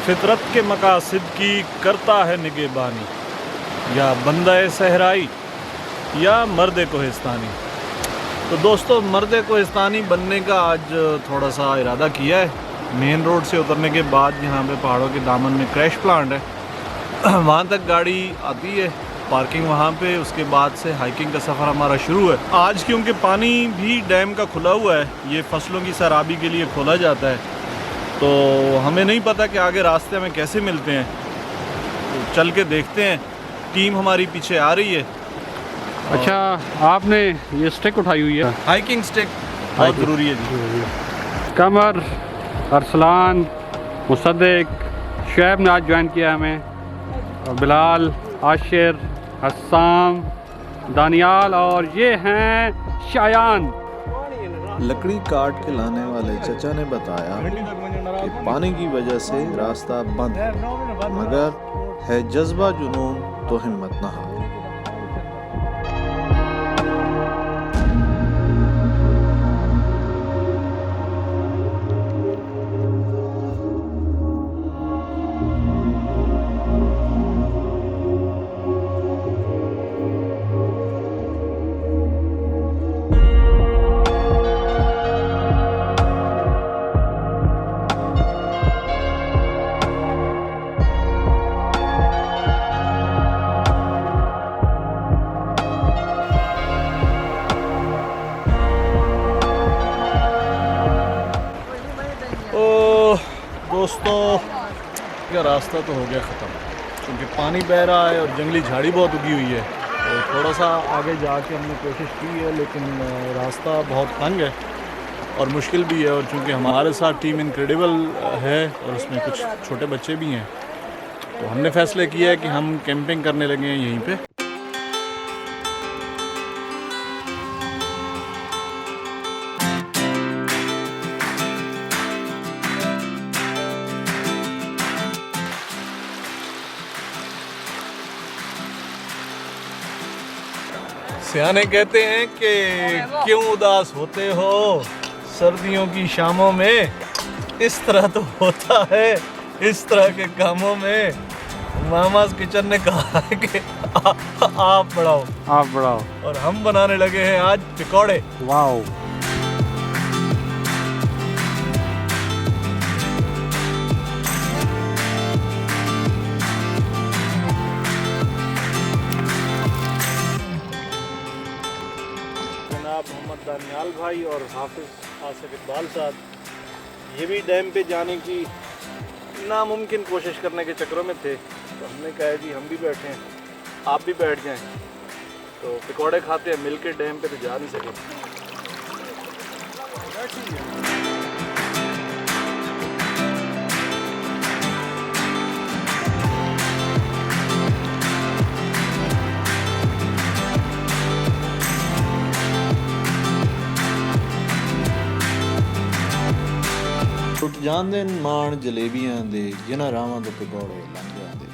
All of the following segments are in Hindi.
फितरत के मकासद की करता है निगहबानी, या बंदा सहराई या मर्द कोहिस्तानी। तो दोस्तों, मर्द कोहिस्तानी बनने का आज थोड़ा सा इरादा किया है। मेन रोड से उतरने के बाद यहाँ पे पहाड़ों के दामन में क्रैश प्लांट है, वहाँ तक गाड़ी आती है, पार्किंग वहाँ पे। उसके बाद से हाइकिंग का सफ़र हमारा शुरू है। आज क्योंकि पानी भी डैम का खुला हुआ है, ये फसलों की सराबी के लिए खोला जाता है, तो हमें नहीं पता कि आगे रास्ते में कैसे मिलते हैं। तो चल के देखते हैं। टीम हमारी पीछे आ रही है। अच्छा, आपने ये स्टिक उठाई हुई है? हाइकिंग स्टिक बहुत ज़रूरी है जी। कमर, अरसलान, मुसद्दिक, शुएब ने आज ज्वाइन किया हमें, और बिलाल, आशिर, हस्साम, दानियाल, और ये हैं शायान। लकड़ी काट के लाने वाले चचा ने बताया कि पानी की वजह से रास्ता बंद है, मगर है जज्बा जुनून तो हिम्मत न हार। दोस्तों, का रास्ता तो हो गया ख़त्म, क्योंकि पानी बह रहा है और जंगली झाड़ी बहुत उगी हुई है। तो थोड़ा सा आगे जाके हमने कोशिश की है, लेकिन रास्ता बहुत तंग है और मुश्किल भी है। और चूँकि हमारे साथ टीम इनक्रेडिबल है और उसमें कुछ छोटे बच्चे भी हैं, तो हमने फ़ैसला किया है कि हम कैंपिंग करने लगे हैं यहीं पे। सियाने कहते हैं कि क्यों उदास होते हो सर्दियों की शामों में, इस तरह तो होता है इस तरह के कामों में। मामाज किचन ने कहा है कि आप बढ़ाओ, आप बढ़ाओ, और हम बनाने लगे हैं आज पकौड़े। वाओ। मोहम्मद दानियाल भाई और हाफिज आसिफ इकबाल साहब, ये भी डैम पे जाने की नामुमकिन कोशिश करने के चक्करों में थे। तो हमने कहा जी हम भी बैठे हैं, आप भी बैठ जाएं, तो पकौड़े खाते हैं मिल के। डैम पे तो जा नहीं सके। ਟੁੱਟ ਜਾਂਦੇ ਨੇ ਮਾਣ ਜਲੇਬੀਆਂ ਦੇ, ਜਿਨ੍ਹਾਂ ਰਾਵਾਂ ਤੋਂ ਪਕੌੜੇ ਲੰਘ ਜਾਂਦੇ।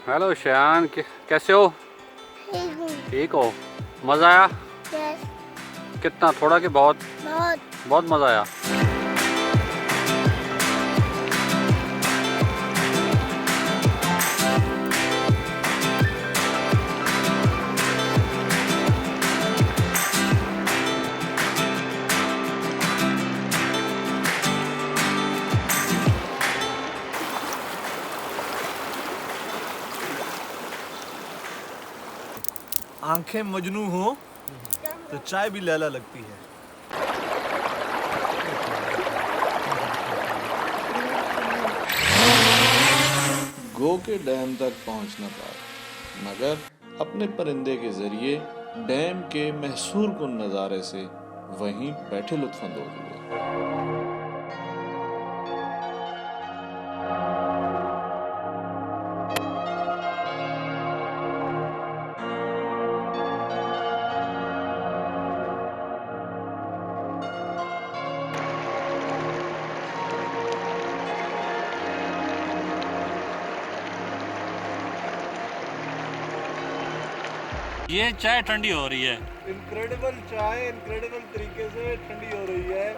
हेलो शायान, कैसे हो? ठीक हो? मज़ा आया? कितना? थोड़ा कि बहुत? बहुत मज़ा आया। आंखें मजनू हो तो चाय भी लैला लगती है। गो के डैम तक पहुंच न पाए, मगर अपने परिंदे के जरिए डैम के महसूर कुन नज़ारे से वहीं बैठे लुत्फ़अंदोज़ हुए। ये चाय ठंडी हो रही है। इनक्रेडिबल चाय इनक्रेडिबल तरीके से ठंडी हो रही है।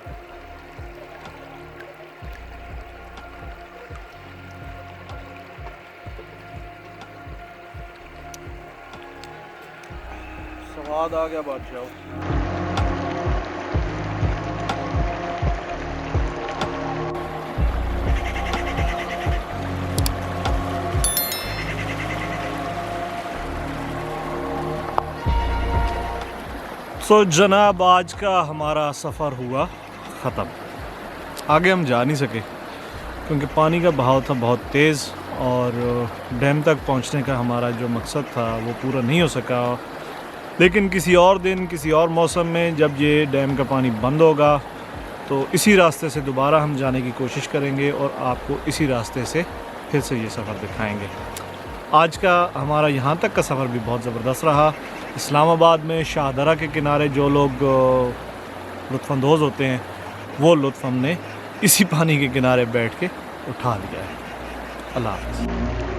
स्वाद आ गया बादशाह। सो जनाब, आज का हमारा सफ़र हुआ ख़त्म। आगे हम जा नहीं सके क्योंकि पानी का बहाव था बहुत तेज़ और डैम तक पहुंचने का हमारा जो मकसद था वो पूरा नहीं हो सका। लेकिन किसी और दिन किसी और मौसम में जब ये डैम का पानी बंद होगा तो इसी रास्ते से दोबारा हम जाने की कोशिश करेंगे और आपको इसी रास्ते से फिर से ये सफ़र दिखाएंगे। आज का हमारा यहाँ तक का सफ़र भी बहुत ज़बरदस्त रहा। इस्लामाबाद में शाहदरा के किनारे जो लोग लुत्फ़अंदोज़ होते हैं वो लुत्फ़ हमने इसी पानी के किनारे बैठ के उठा लिया है। अल्लाह हाफ़िज़।